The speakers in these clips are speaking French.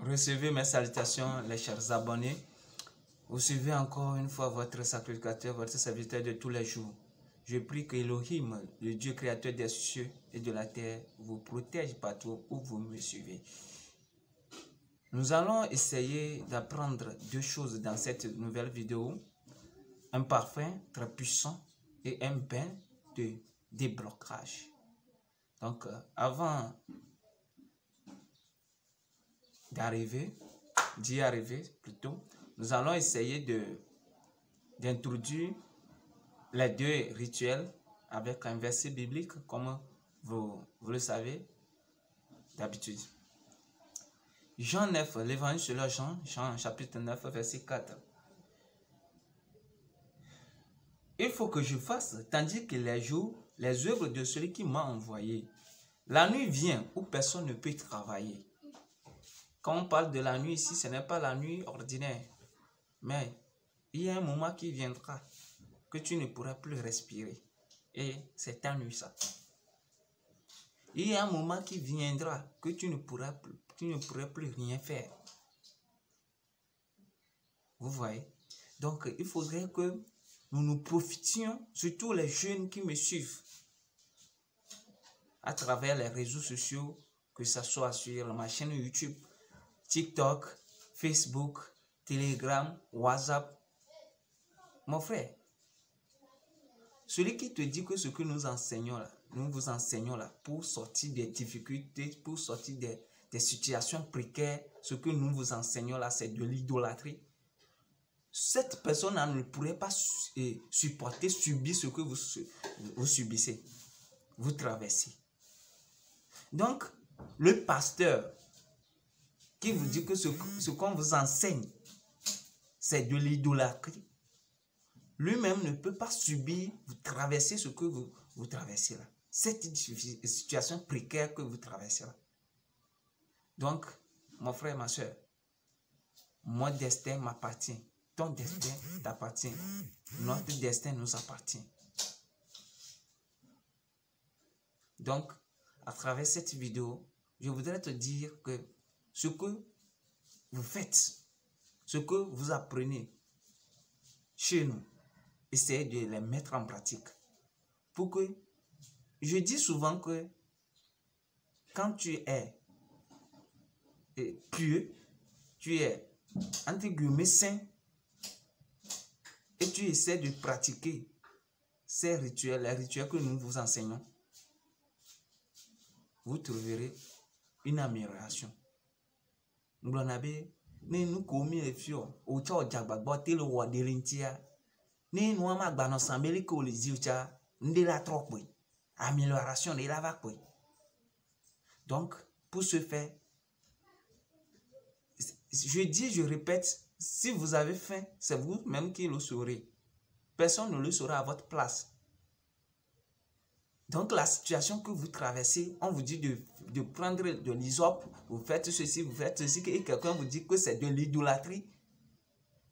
Recevez mes salutations, les chers abonnés. Vous suivez encore une fois votre sacrificateur, votre serviteur de tous les jours. Je prie que Elohim, le Dieu créateur des cieux et de la terre, vous protège partout où vous me suivez. Nous allons essayer d'apprendre deux choses dans cette nouvelle vidéo. Un parfum très puissant et un bain de déblocage. Donc, avant d'y arriver plutôt, nous allons essayer d'introduire les deux rituels avec un verset biblique, comme vous le savez d'habitude. Jean 9, l'évangile selon Jean chapitre 9, verset 4. Il faut que je fasse, tandis que les œuvres de celui qui m'a envoyé. La nuit vient où personne ne peut travailler. Quand on parle de la nuit ici, ce n'est pas la nuit ordinaire. Mais il y a un moment qui viendra que tu ne pourras plus respirer. Et c'est ta nuit ça. Il y a un moment qui viendra que tu ne pourras plus rien faire. Vous voyez? Donc il faudrait que nous profitions, surtout les jeunes qui me suivent, à travers les réseaux sociaux, que ce soit sur ma chaîne YouTube, TikTok, Facebook, Telegram, WhatsApp. Mon frère, celui qui te dit que ce que nous enseignons là, nous vous enseignons là, pour sortir des difficultés, pour sortir des situations précaires, ce que nous vous enseignons là, c'est de l'idolâtrie. Cette personne ne pourrait pas supporter, subir ce que vous subissez, vous traversez. Donc, le pasteur qui vous dit que ce qu'on vous enseigne, c'est de l'idolâtrie, lui-même ne peut pas subir, vous traverser ce que vous traversez là. Cette situation précaire que vous traversez là. Donc, mon frère, ma soeur, mon destin m'appartient. Ton destin t'appartient. Notre destin nous appartient. Donc, à travers cette vidéo, je voudrais te dire que ce que vous faites, ce que vous apprenez chez nous, essayez de les mettre en pratique. Pour que, je dis souvent que quand tu es pieux, tu es entre guillemets saint, et tu essaies de pratiquer ces rituels, les rituels que nous vous enseignons, vous trouverez une amélioration. Nous en avons, nous commis les fios, au tchao djagbaboté le roi de l'intia, nous avons magbanon sambeli ko les ziucha, nous la trop amélioration de la vague. Donc, pour ce faire, je répète, si vous avez faim, c'est vous-même qui le saurez. Personne ne le saura à votre place. Donc, la situation que vous traversez, on vous dit de prendre de l'hysope, vous faites ceci, et quelqu'un vous dit que c'est de l'idolâtrie,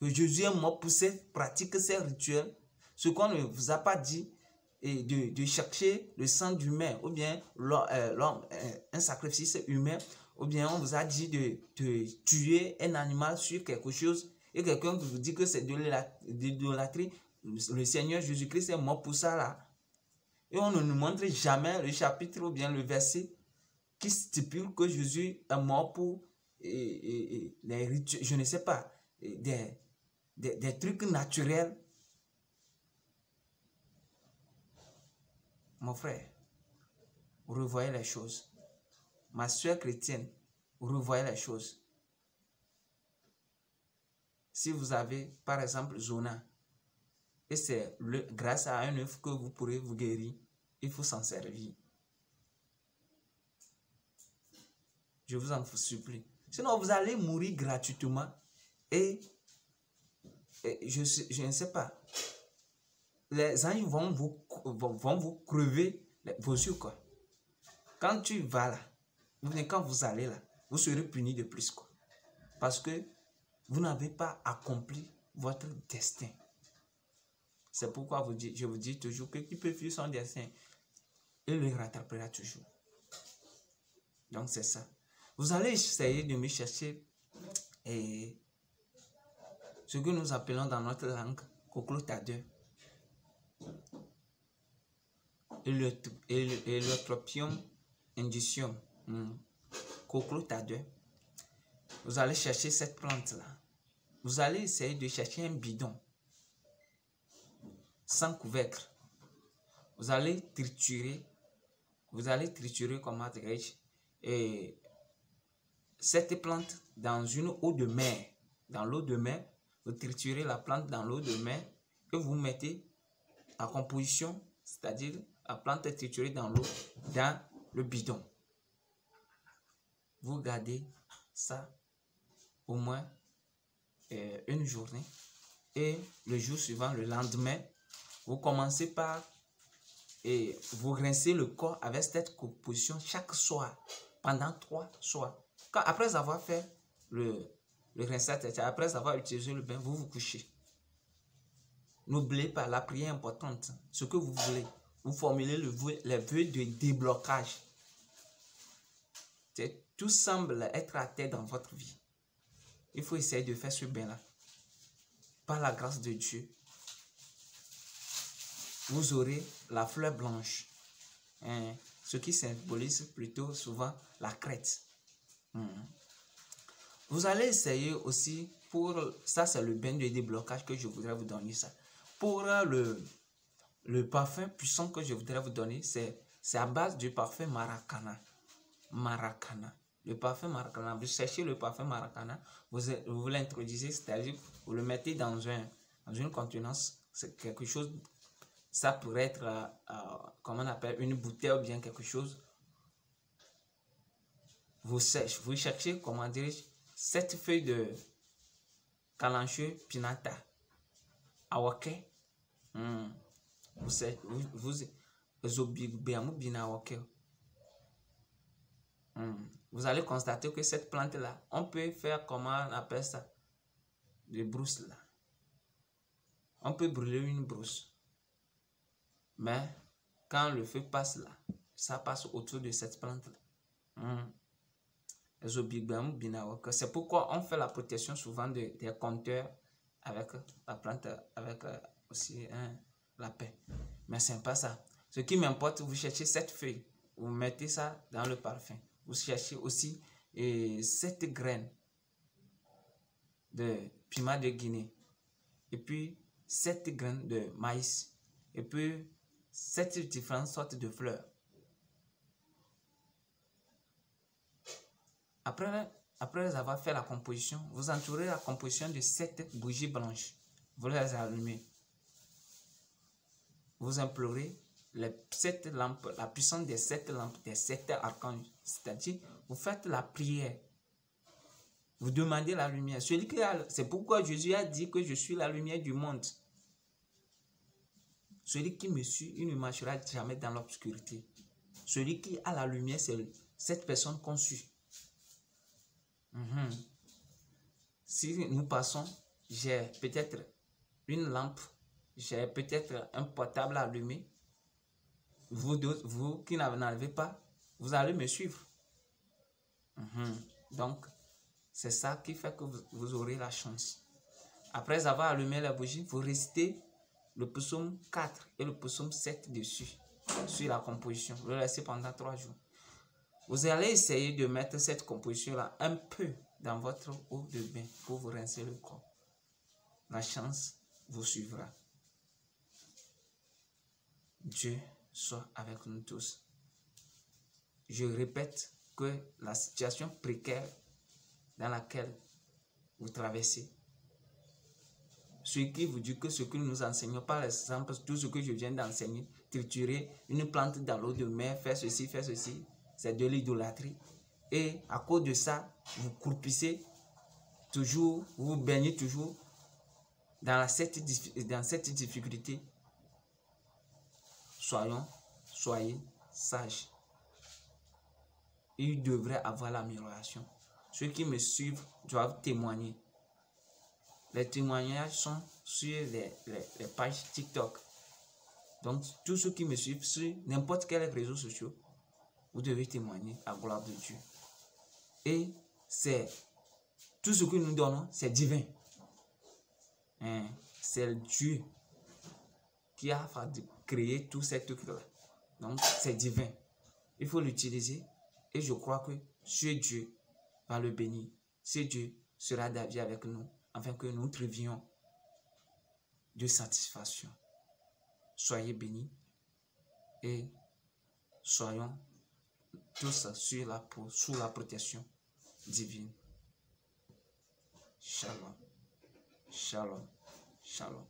que Jésus est mort pour pratiquer ces rituels, ce qu'on ne vous a pas dit, et de chercher le sang d'humain, ou bien un sacrifice humain, ou bien on vous a dit de tuer un animal sur quelque chose, et quelqu'un vous dit que c'est de l'idolâtrie. Le Seigneur Jésus-Christ est mort pour ça là. Et on ne nous montre jamais le chapitre ou bien le verset qui stipule que Jésus est mort pour les rituels, je ne sais pas, des trucs naturels. Mon frère, vous revoyez les choses. Ma soeur chrétienne, vous revoyez les choses. Si vous avez, par exemple, Zona, et c'est grâce à un œuf que vous pourrez vous guérir, il faut s'en servir. Je vous en supplie. Sinon, vous allez mourir gratuitement et je ne sais pas. Les anges vont vous crever vos yeux, quoi. Quand tu vas là, quand vous allez là, vous serez puni de plus, quoi. Parce que vous n'avez pas accompli votre destin. C'est pourquoi je vous dis toujours que qui peut fuir son destin, il le rattrapera toujours. Donc c'est ça. Vous allez essayer de me chercher ce que nous appelons dans notre langue coqueluthadeur. Eleutropium indicium, coqueluthadeur. Vous allez chercher cette plante-là. Vous allez essayer de chercher un bidon sans couvercle. Vous allez triturer, comment dirais-je, cette plante dans une eau de mer. Dans l'eau de mer, vous triturez la plante dans l'eau de mer et vous mettez en composition, c'est-à-dire la plante est triturée dans l'eau, dans le bidon. Vous gardez ça au moins une journée et le jour suivant, le lendemain, vous commencez par vous rincez le corps avec cette composition chaque soir pendant 3 soirs. Après avoir fait le rinçage, après avoir utilisé le bain, vous vous couchez. N'oubliez pas la prière importante, ce que vous voulez. Vous formulez les vœux de déblocage. Tout semble être à terre dans votre vie. Il faut essayer de faire ce bain-là. Par la grâce de Dieu, vous aurez la fleur blanche. Ce qui symbolise plutôt souvent la crête. Vous allez essayer aussi pour... Ça, c'est le bain de déblocage que je voudrais vous donner. Ça. Pour le parfum puissant que je voudrais vous donner, c'est à base du parfum Maracana. Maracana. Le parfum Maracana. Vous cherchez le parfum Maracana, vous l'introduisez, c'est-à-dire vous le mettez dans une contenance. C'est quelque chose... Ça pourrait être, comment on appelle, une bouteille ou bien quelque chose. Vous cherchez, comment dire, cette feuille de calancheux pinata, awake. Vous allez constater que cette plante-là, on peut faire, comment on appelle ça, des brousses là. On peut brûler une brousse. Mais quand le feu passe là, ça passe autour de cette plante-là. C'est pourquoi on fait la protection souvent des compteurs avec la plante, avec aussi la paix. Mais ce n'est pas ça. Ce qui m'importe, vous cherchez cette feuille, vous mettez ça dans le parfum. Vous cherchez aussi 7 graines de piment de Guinée. Et puis 7 graines de maïs. Et puis 7 différentes sortes de fleurs. Après avoir fait la composition, vous entourez la composition de 7 bougies blanches. Vous les allumez. Vous implorez les 7 lampes, la puissance des 7 lampes, des 7 archanges. C'est-à-dire, vous faites la prière. Vous demandez la lumière. C'est pourquoi Jésus a dit que je suis la lumière du monde. Celui qui me suit, il ne marchera jamais dans l'obscurité. Celui qui a la lumière, c'est cette personne qu'on suit. Si nous passons, j'ai peut-être une lampe, j'ai peut-être un portable allumé. Vous qui n'avez pas, vous allez me suivre. Donc, c'est ça qui fait que vous aurez la chance. Après avoir allumé la bougie, vous récitez le psaume 4 et le psaume 7 dessus, sur la composition. Vous le laissez pendant 3 jours. Vous allez essayer de mettre cette composition-là un peu dans votre eau de bain pour vous rincer le corps. La chance vous suivra. Dieu soit avec nous tous. Je répète que la situation précaire dans laquelle vous traversez, ce qui vous dit que ce que nous enseignons, par exemple, tout ce que je viens d'enseigner, triturer une plante dans l'eau de mer, faire ceci, c'est de l'idolâtrie. Et à cause de ça, vous croupissez toujours, vous vous baignez toujours dans cette difficulté. Soyez sages. Il devrait avoir l'amélioration. Ceux qui me suivent doivent témoigner. Les témoignages sont sur les pages TikTok. Donc, tous ceux qui me suivent sur n'importe quel réseau social, vous devez témoigner à gloire de Dieu. Et c'est Tout ce que nous donnons, c'est divin. Hein? C'est Dieu qui a créé tout ces trucs-là. Donc, c'est divin. Il faut l'utiliser. Et je crois que ce Dieu va le bénir. Ce Dieu sera d'avis avec nous, afin que nous trouvions de satisfaction. Soyez bénis et soyons tous sous la protection divine. Shalom. Shalom. Shalom.